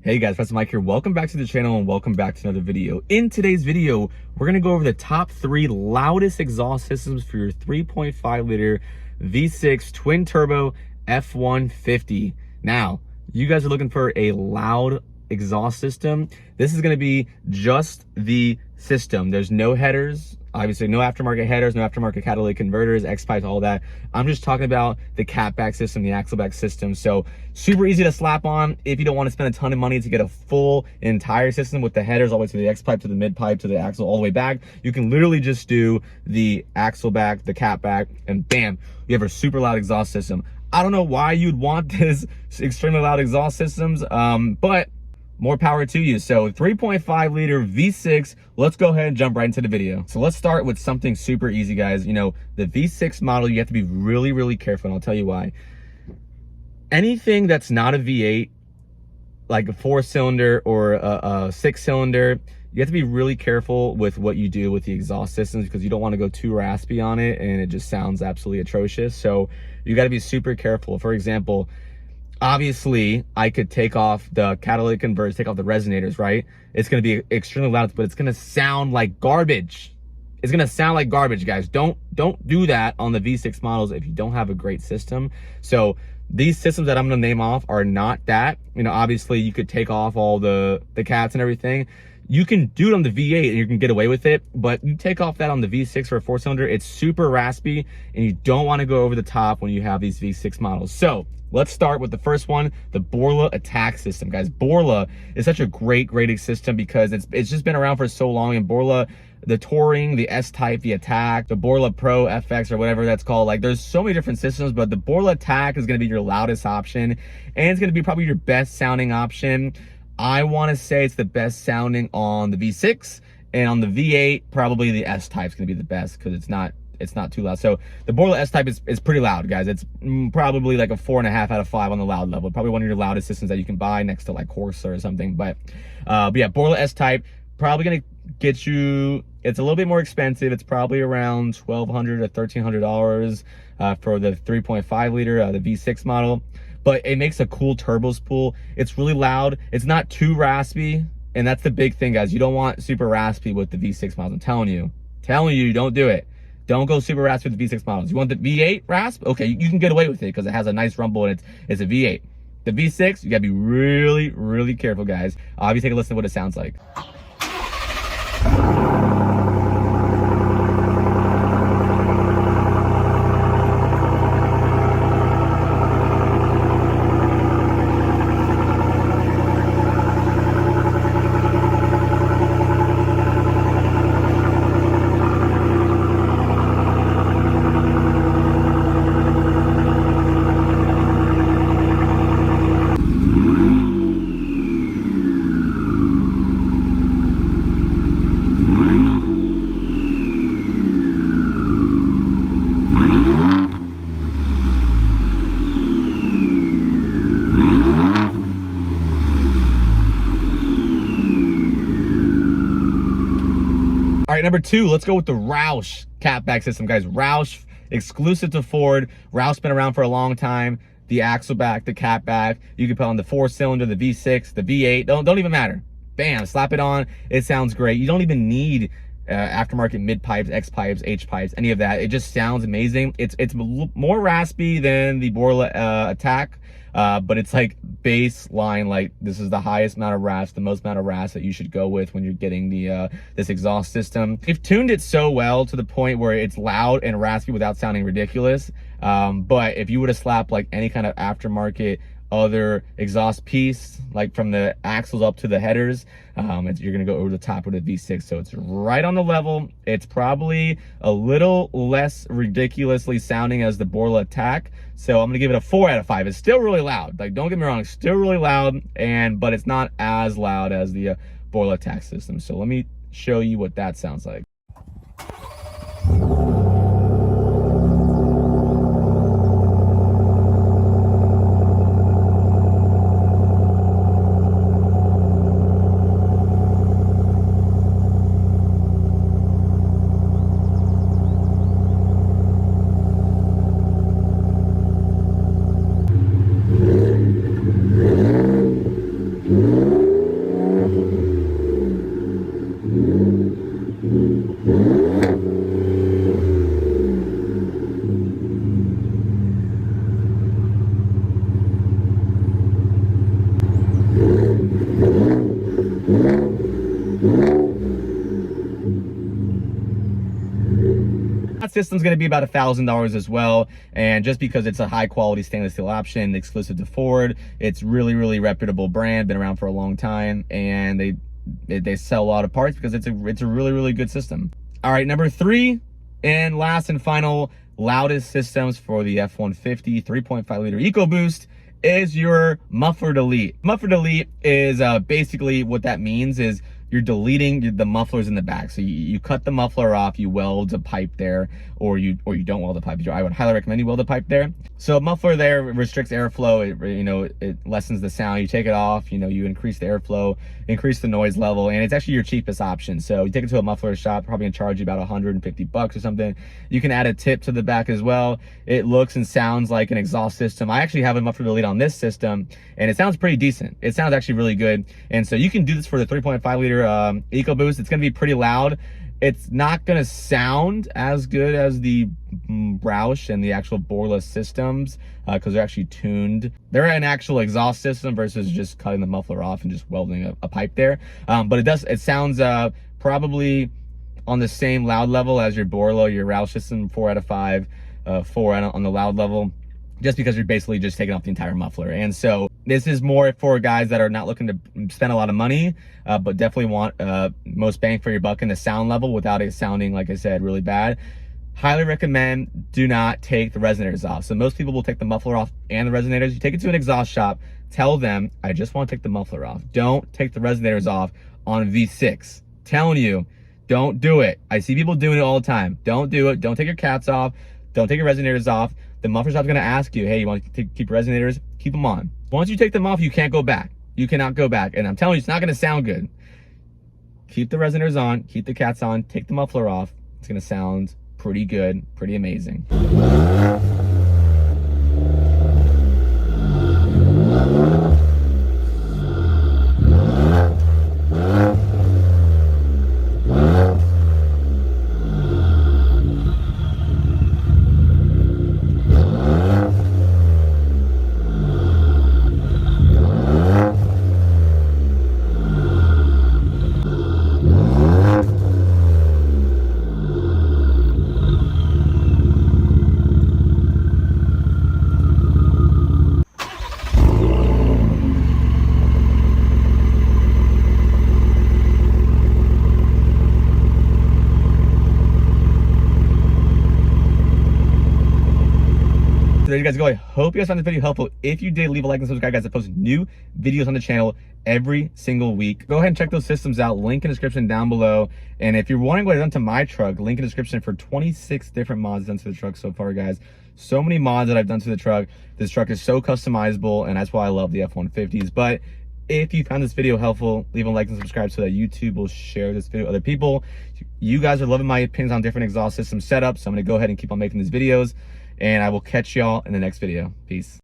Hey guys, Professor Mike here. Welcome back to the channel and welcome back to another video. In today's video, we're gonna go over the top 3 loudest exhaust systems for your 3.5 liter V6 twin turbo F150. Now, you guys are looking for a loud exhaust system. This is gonna be just the system. There's no headers, obviously no aftermarket headers, no aftermarket catalytic converters, X-pipes, all that. I'm just talking about the catback system, the axle back system. So super easy to slap on if you don't want to spend a ton of money to get a full entire system with the headers all the way to the X-pipe, to the mid-pipe, to the axle, all the way back. You can literally just do the axle back, the catback, and bam, you have a super loud exhaust system. I don't know why you'd want this extremely loud exhaust systems, but more power to you. So 3.5 liter V6, let's go ahead and jump right into the video. So let's start with something super easy, guys. You know, the V6 model, you have to be really, really careful, and I'll tell you why. Anything that's not a V8, like a 4-cylinder or a 6-cylinder, you have to be really careful with what you do with the exhaust systems because you don't want to go too raspy on it and it just sounds absolutely atrocious. So you got to be super careful. For example, obviously, I could take off the catalytic converters, take off the resonators, right? It's going to be extremely loud, but it's going to sound like garbage. It's going to sound like garbage, guys. Don't do that on the V6 models if you don't have a great system. So these systems that I'm going to name off are not that. You know, obviously, you could take off all the cats and everything. You can do it on the V8 and you can get away with it, but you take off that on the V6 or a 4-cylinder, it's super raspy and you don't want to go over the top when you have these V6 models. So let's start with the first one, the Borla atak system, guys. Borla is such a great system because it's just been around for so long, and Borla, the Touring, the S-Type, the Attack, the Borla Pro FX or whatever that's called, like there's so many different systems, but the Borla atak is going to be your loudest option and it's going to be probably your best sounding option. I want to say it's the best sounding on the V6, and on the V8 probably the S-Type is going to be the best because it's not too loud. So the Borla S-Type is pretty loud, guys. It's probably like a 4.5 out of 5 on the loud level. Probably one of your loudest systems that you can buy next to like Corsa or something. But yeah, Borla S-Type probably gonna get you. It's a little bit more expensive. It's probably around $1,200 to $1,300 for the 3.5 liter, the V6 model. But it makes a cool turbo spool. It's really loud. It's not too raspy, and that's the big thing, guys. You don't want super raspy with the V6 models. I'm telling you, don't do it. Don't go super raspy with the V6 models. You want the V8 rasp? Okay, you can get away with it because it has a nice rumble and it's a V8. The V6, you gotta be really, really careful, guys. Obviously, take a listen to what it sounds like. All right, number 2, let's go with the Roush catback system, guys. Roush, exclusive to Ford. Roush's been around for a long time. The axle back, the catback. You can put on the 4-cylinder, the V6, the V8. Don't even matter. Bam, slap it on. It sounds great. You don't even need aftermarket mid pipes, X pipes, H pipes, any of that. It just sounds amazing. It's more raspy than the Borla atak. But it's like baseline, like this is the highest amount of rasp, the most amount of rasp that you should go with when you're getting the this exhaust system. They've tuned it so well to the point where it's loud and raspy without sounding ridiculous. But if you were to slap like any kind of aftermarket other exhaust piece, like from the axles up to the headers, you're gonna go over the top with a V6, so it's right on the level. It's probably a little less ridiculously sounding as the Borla atak, so I'm gonna give it a 4 out of 5. It's still really loud, like don't get me wrong, it's still really loud, but it's not as loud as the Borla atak system. So let me show you what that sounds like. system's going to be about $1,000 as well. And just because it's a high quality stainless steel option, exclusive to Ford, it's really reputable brand, been around for a long time, and they sell a lot of parts because it's a really good system. All right, number 3 and last and final loudest systems for the F150 3.5 liter Ecoboost is your muffler delete. Muffler delete is basically what that means is you're deleting the mufflers in the back. So you cut the muffler off, you weld a pipe there, or you don't weld a pipe. I would highly recommend you weld a pipe there. So a muffler there restricts airflow. It lessens the sound. You take it off, you increase the airflow, increase the noise level, and it's actually your cheapest option. So you take it to a muffler shop, probably gonna charge you about $150 or something. You can add a tip to the back as well. It looks and sounds like an exhaust system. I actually have a muffler delete on this system, and it sounds pretty decent. It sounds actually really good. And so you can do this for the 3.5 liter Ecoboost. It's gonna be pretty loud. It's not gonna sound as good as the Roush and the actual Borla systems because they're actually tuned. They're an actual exhaust system versus just cutting the muffler off and just welding a pipe there. But it sounds probably on the same loud level as your Borla, your Roush system, 4 out of 5, 4 on the loud level, just because you're basically just taking off the entire muffler. And so this is more for guys that are not looking to spend a lot of money, but definitely want most bang for your buck in the sound level without it sounding, like I said, really bad. Highly recommend do not take the resonators off. So most people will take the muffler off and the resonators. You take it to an exhaust shop, tell them, I just want to take the muffler off. Don't take the resonators off on V6. Telling you, don't do it. I see people doing it all the time. Don't do it. Don't take your cats off. Don't take your resonators off. The muffler shop's gonna ask you, hey, you want to keep resonators? Keep them on. Once you take them off, you can't go back. You cannot go back. And I'm telling you, it's not gonna sound good. Keep the resonators on, keep the cats on, take the muffler off. It's gonna sound pretty good, pretty amazing. So there you guys go. I hope you guys found this video helpful. If you did, leave a like and subscribe, guys. I post new videos on the channel every single week. Go ahead and check those systems out. Link in the description down below. And if you're wondering what I've done to my truck, link in the description for 26 different mods done to the truck so far, guys. So many mods that I've done to the truck. This truck is so customizable, and that's why I love the F150s. But if you found this video helpful, leave a like and subscribe so that YouTube will share this video with other people. You guys are loving my opinions on different exhaust system setups, so I'm going to go ahead and keep on making these videos. And I will catch y'all in the next video. Peace.